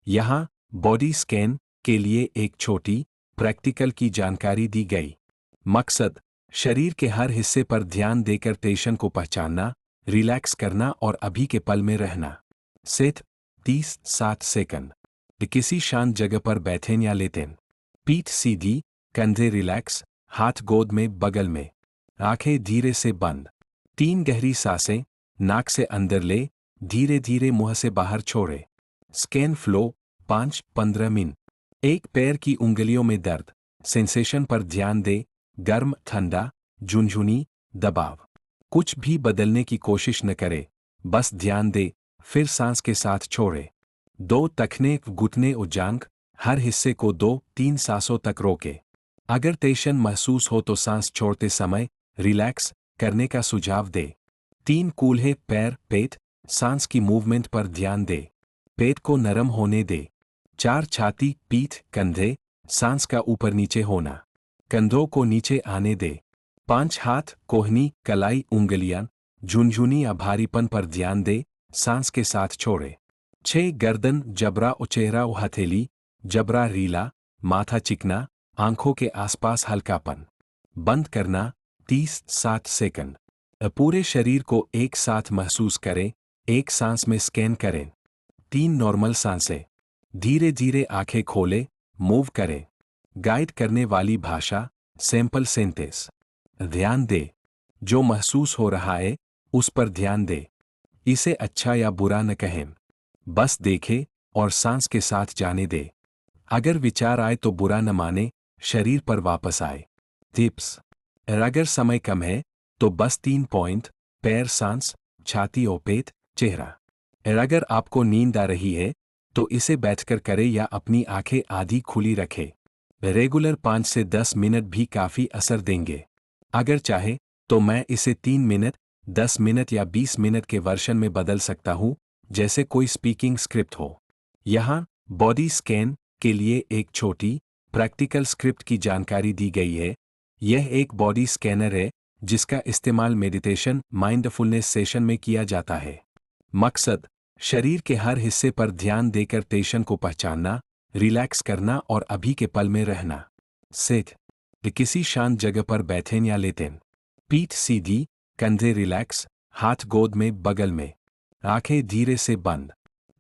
यहाँ body scan के लिए एक छोटी प्रैक्टिकल की जानकारी दी गई। मकसद, शरीर के हर हिस्से पर ध्यान देकर पेशेंट को पहचानना, रिलैक्स करना और अभी के पल में रहना। सेठ 30-60 सेकंड। किसी शांत जगह पर बैठें या लेटें। पीठ सीधी, कंधे रिलैक्स, हाथ गोद में बगल में। आंखें धीरे से बंद। 3 गहरी सांसें, नाक से अंदर ले, धीरे धीरे मुंह से बाहर छोड़े। Scan flow 5-15 minute. एक पैर की उंगलियों में दर्द, सेंसेशन पर ध्यान दे, गर्म, ठंडा, झुनझुनी, दबाव। कुछ भी बदलने की कोशिश न करे, बस ध्यान दे, फिर सांस के साथ छोड़े। 2 तखने, घुटने और जांघ, हर हिस्से को 2-3 सांसों तक रोके। अगर टेंशन महसूस हो तो सांस छोड़ते समय रिलैक्स करने का सुझाव दे। 3 कूल्हे पैर, पेट, सांस की मूवमेंट पर ध्यान दे, पेट को नरम होने दे। 4 छाती, पीठ, कंधे, सांस का ऊपर नीचे होना, कंधों को नीचे आने दे। 5 हाथ, कोहनी, कलाई, उंगलियां, झुनझुनी या भारीपन पर ध्यान दे, सांस के साथ छोड़े। 6 गर्दन, जबड़ा और चेहरा और हथेली, जबड़ा रीला, माथा चिकना, आंखों के आसपास हल्कापन। बंद करना 30-60 सेकंड। पूरे शरीर को एक साथ महसूस करें, एक सांस में स्कैन करें। 3 नॉर्मल सांसें। धीरे धीरे आंखें खोले, मूव करें। गाइड करने वाली भाषा, सैंपल सेंटेंस। ध्यान दे, जो महसूस हो रहा है उस पर ध्यान दे। इसे अच्छा या बुरा न कहें, बस देखे और सांस के साथ जाने दे। अगर विचार आए तो बुरा न माने, शरीर पर वापस आए। टिप्स, अगर समय कम है तो बस 3 पॉइंट: पैर, सांस, छाती और पेट, चेहरा। अगर आपको नींद आ रही है तो इसे बैठकर करें या अपनी आंखें आधी खुली रखें। रेगुलर 5 से 10 मिनट भी काफ़ी असर देंगे। अगर चाहे तो मैं इसे 3 मिनट, 10 मिनट या 20 मिनट के वर्जन में बदल सकता हूं, जैसे कोई स्पीकिंग स्क्रिप्ट हो। यहाँ बॉडी स्कैन के लिए एक छोटी प्रैक्टिकल स्क्रिप्ट की जानकारी दी गई है। यह एक बॉडी स्कैनर है जिसका इस्तेमाल मेडिटेशन, माइंडफुलनेस सेशन में किया जाता है। मकसद, शरीर के हर हिस्से पर ध्यान देकर पेशेंट को पहचानना, रिलैक्स करना और अभी के पल में रहना। सेठ किसी शांत जगह पर बैठें या लेटें। पीठ सीधी, कंधे रिलैक्स, हाथ गोद में बगल में। आंखें धीरे से बंद।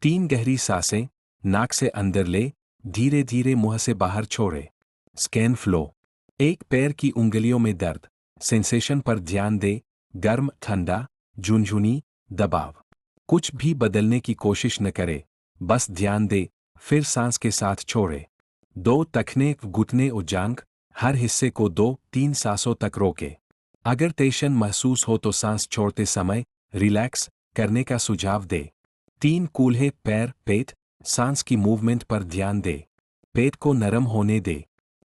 3 गहरी सांसें, नाक से अंदर ले, धीरे धीरे मुंह से बाहर छोड़े। Scan flow. एक पैर की उंगलियों में दर्द, सेंसेशन पर ध्यान दे, गर्म, ठंडा, झुनझुनी, दबाव। कुछ भी बदलने की कोशिश न करे, बस ध्यान दे, फिर सांस के साथ छोड़े। 2 तखने, घुटने और जांघ, हर हिस्से को 2-3 सांसों तक रोके। अगर टेंशन महसूस हो तो सांस छोड़ते समय रिलैक्स करने का सुझाव दे। 3 कूल्हे पैर, पेट, सांस की मूवमेंट पर ध्यान दे, पेट को नरम होने दे।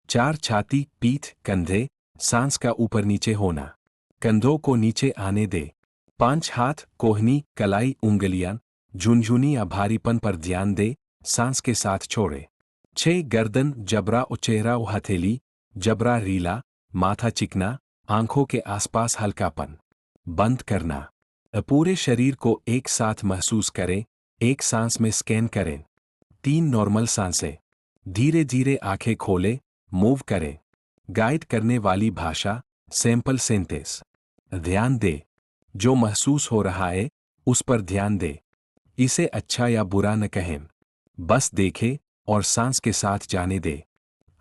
4 छाती, पीठ, कंधे, सांस का ऊपर नीचे होना, कंधों को नीचे आने दे। 5 हाथ, कोहनी, कलाई, उंगलियां, झुनझुनी या भारीपन पर ध्यान दे, सांस के साथ छोड़े। 6 गर्दन, जबड़ा और चेहरा और हथेली, जबड़ा रीला, माथा चिकना, आंखों के आसपास हल्कापन। बंद करना। पूरे शरीर को एक साथ महसूस करें, एक सांस में स्कैन करें। 3 नॉर्मल सांसें। धीरे धीरे आंखें खोले, मूव करें। गाइड करने वाली भाषा, सैंपल सेंटेंस। ध्यान दे, जो महसूस हो रहा है उस पर ध्यान दे। इसे अच्छा या बुरा न कहें, बस देखे और सांस के साथ जाने दे।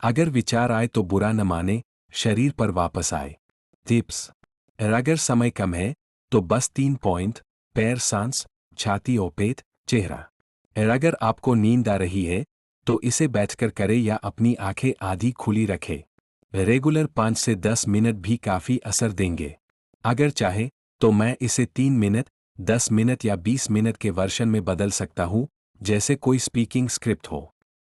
अगर विचार आए तो बुरा न माने, शरीर पर वापस आए। टिप्स, अगर समय कम है तो बस 3 पॉइंट: पैर, सांस, छाती और पेट, चेहरा। अगर आपको नींद आ रही है तो इसे बैठकर करें या अपनी आंखें आधी खुली रखें। रेगुलर 5 से 10 मिनट भी काफ़ी असर देंगे। अगर चाहे तो मैं इसे 3 मिनट, 10 मिनट या 20 मिनट के वर्जन में बदल सकता हूं, जैसे कोई स्पीकिंग स्क्रिप्ट हो।